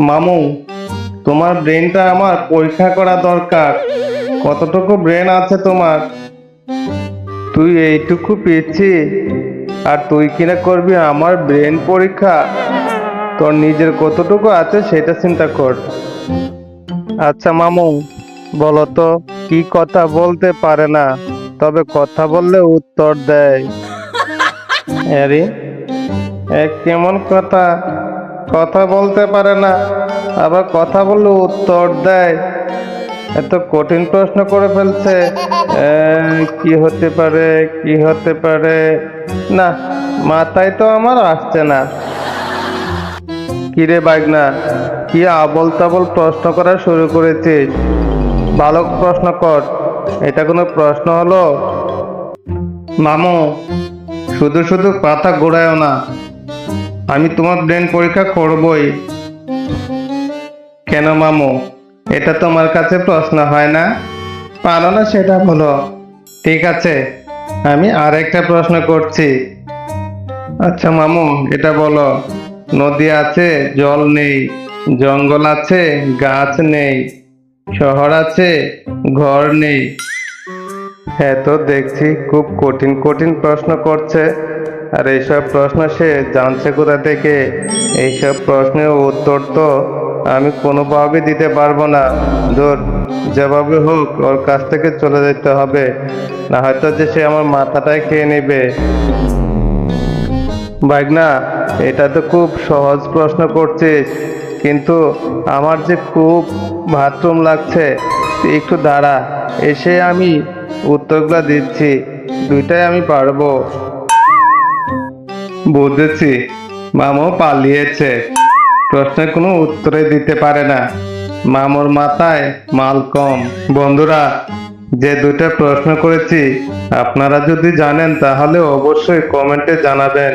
মামু, তোমার ব্রেনটা আমার পরীক্ষা করা দরকার। কতটুকু ব্রেন আছে তোমার? তুই এইটুকু পেয়েছি আর তুই কিনা করবি আমার ব্রেন পরীক্ষা? তোর নিজের কতটুকু আছে সেটা চিন্তা কর। আচ্ছা মামু, বলো তো, কি কথা বলতে পারে না তবে কথা বললে উত্তর দেয়? আরে, কেমন কথা? কথা বলতে পারে না আবার কথা বললে উত্তর দেয়? এত কঠিন প্রশ্ন করে ফেলছে। কি হতে পারে, কি হতে পারে? না, মাথায় তো আমার আসছে না। কিরে বাইগনা, কি আবল তাবল প্রশ্ন করা শুরু করেছিস? ভালো প্রশ্ন কর। এটা কোনো প্রশ্ন হলো? মামু, শুধু শুধু কথা ঘোরায়ও না। আমি তোমার ব্রেন পরীক্ষা করবই। কেন মামু, এটা তোমার কাছে প্রশ্ন হয় না? পারো না সেটা বলো। ঠিক আছে, আমি আরেকটা প্রশ্ন করছি। আচ্ছা মামু, এটা বলো, নদী আছে জল নেই, জঙ্গল আছে গাছ নেই, শহর আছে ঘর নেই। হ্যাঁ, তো দেখছি খুব কঠিন কঠিন প্রশ্ন করছে। আর এইসব প্রশ্ন সে জানছে কোথা থেকে? এইসব প্রশ্নের উত্তর তো আমি কোনোভাবে দিতে পারবো না। ধর, যেভাবে হোক ওর কাছ থেকে চলে যেতে হবে, না হয়তো যে সে আমার মাথাটাই খেয়ে নেবে। ভাগনা, এটা তো খুব সহজ প্রশ্ন করছিস, কিন্তু আমার যে খুব বাথরুম লাগছে। তুই একটু দাঁড়া, এসে আমি উত্তরগুলো দিচ্ছি। দুইটাই আমি পারবো। বুঝেছি, মামু পালিয়েছে, প্রশ্নের কোনো উত্তরে দিতে পারে না। মামুর মাথায় মাল কম। বন্ধুরা, যে দুইটা প্রশ্ন করেছি আপনারা যদি জানেন তাহলে অবশ্যই কমেন্টে জানাবেন।